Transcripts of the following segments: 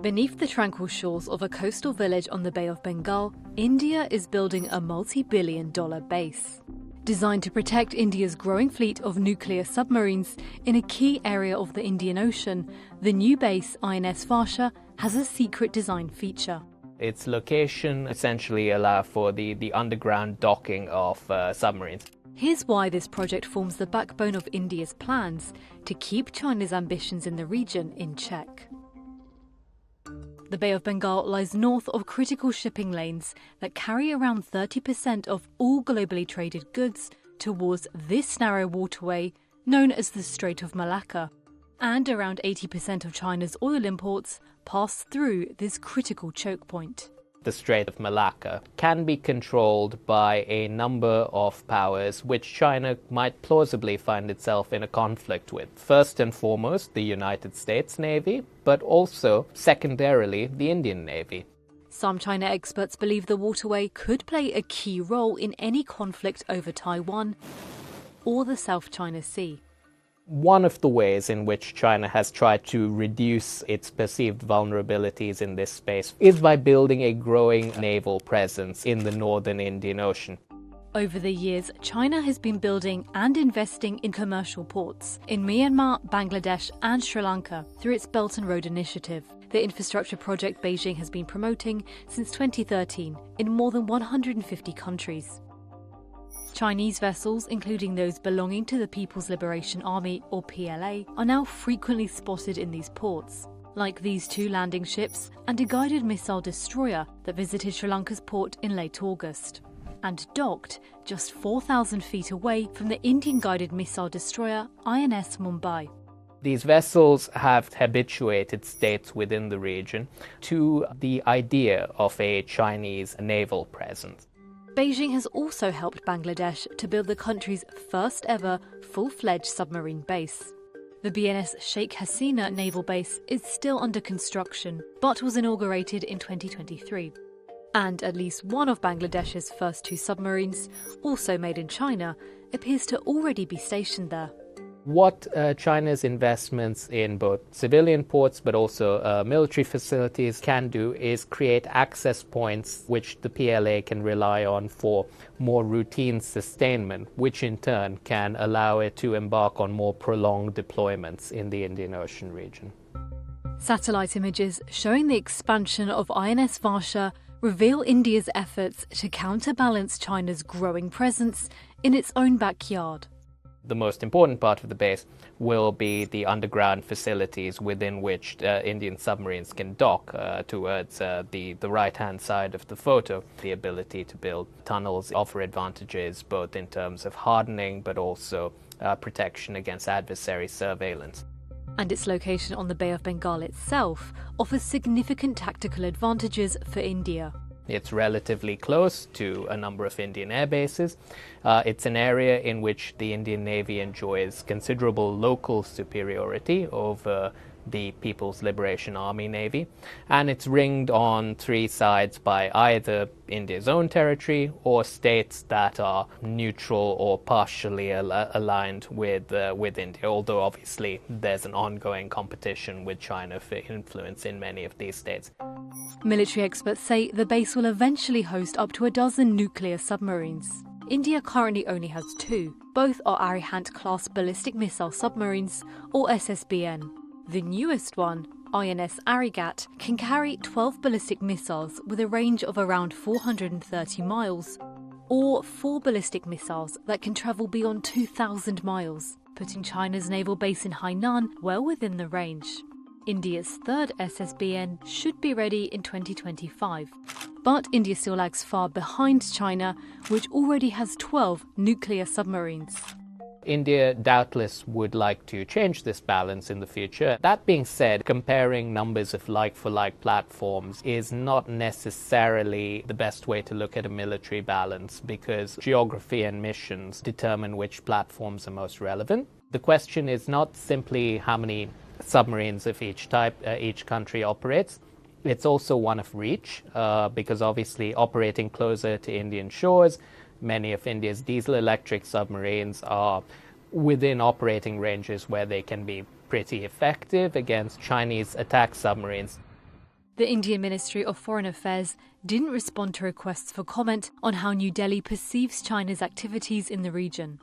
Beneath the tranquil shores of a coastal village on the Bay of Bengal, India is building a multi-billion-dollar base. Designed to protect India's growing fleet of nuclear submarines in a key area of the Indian Ocean, the new base, INS Varsha, has a secret design feature. Its location essentially allows for the underground docking of submarines. Here's why this project forms the backbone of India's plans to keep China's ambitions in the region in check. The Bay of Bengal lies north of critical shipping lanes that carry around 30% of all globally traded goods towards this narrow waterway known as the Strait of Malacca. And around 80% of China's oil imports pass through this critical choke point. The Strait of Malacca can be controlled by a number of powers which China might plausibly find itself in a conflict with. First and foremost, the United States Navy, but also, secondarily, the Indian Navy. Some China experts believe the waterway could play a key role in any conflict over Taiwan or the South China Sea. One of the ways in which China has tried to reduce its perceived vulnerabilities in this space is by building a growing naval presence in the northern Indian Ocean. Over the years, China has been building and investing in commercial ports in Myanmar, Bangladesh and Sri Lanka through its Belt and Road Initiative, the infrastructure project Beijing has been promoting since 2013 in more than 150 countries. Chinese vessels, including those belonging to the People's Liberation Army or PLA, are now frequently spotted in these ports, like these two landing ships and a guided missile destroyer that visited Sri Lanka's port in late August, and docked just 4,000 feet away from the Indian guided missile destroyer INS Mumbai. These vessels have habituated states within the region to the idea of a Chinese naval presence. Beijing has also helped Bangladesh to build the country's first ever full-fledged submarine base. The BNS Sheikh Hasina naval base is still under construction, but was inaugurated in 2023. And at least one of Bangladesh's first two submarines, also made in China, appears to already be stationed there. What China's investments in both civilian ports but also military facilities can do is create access points which the PLA can rely on for more routine sustainment, which in turn can allow it to embark on more prolonged deployments in the Indian Ocean region. Satellite images showing the expansion of INS Varsha reveal India's efforts to counterbalance China's growing presence in its own backyard. The most important part of the base will be the underground facilities within which Indian submarines can dock towards the right-hand side of the photo. The ability to build tunnels offer advantages both in terms of hardening but also protection against adversary surveillance. And its location on the Bay of Bengal itself offers significant tactical advantages for India. It's relatively close to a number of Indian air bases. It's an area in which the Indian Navy enjoys considerable local superiority over the People's Liberation Army Navy, and it's ringed on three sides by either India's own territory or states that are neutral or partially aligned with India, although obviously there's an ongoing competition with China for influence in many of these states. Military experts say the base will eventually host up to a dozen nuclear submarines. India currently only has two. Both are Arihant-class ballistic missile submarines, or SSBN. The newest one, INS Arigat, can carry 12 ballistic missiles with a range of around 430 miles, or 4 ballistic missiles that can travel beyond 2,000 miles, putting China's naval base in Hainan well within the range. India's third SSBN should be ready in 2025. But India still lags far behind China, which already has 12 nuclear submarines. India doubtless would like to change this balance in the future. That being said, comparing numbers of like-for-like platforms is not necessarily the best way to look at a military balance, because geography and missions determine which platforms are most relevant. The question is not simply how many submarines of each type each country operates. It's also one of reach, because obviously operating closer to Indian shores, many of India's diesel-electric submarines are within operating ranges where they can be pretty effective against Chinese attack submarines. The Indian Ministry of Foreign Affairs didn't respond to requests for comment on how New Delhi perceives China's activities in the region.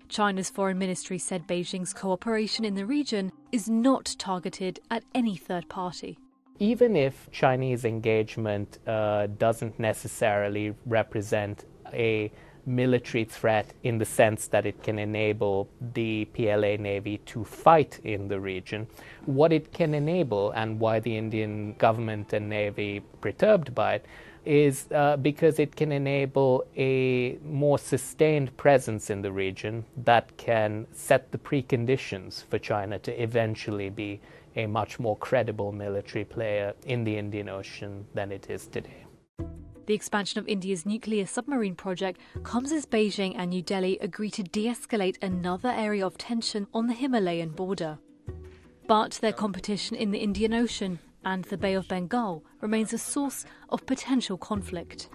China's foreign ministry said Beijing's cooperation in the region is not targeted at any third party. Even if Chinese engagement doesn't necessarily represent a military threat in the sense that it can enable the PLA Navy to fight in the region, what it can enable, and why the Indian government and Navy perturbed by it, is because it can enable a more sustained presence in the region that can set the preconditions for China to eventually be a much more credible military player in the Indian Ocean than it is today. The expansion of India's nuclear submarine project comes as Beijing and New Delhi agree to de-escalate another area of tension on the Himalayan border. But their competition in the Indian Ocean and the Bay of Bengal remains a source of potential conflict.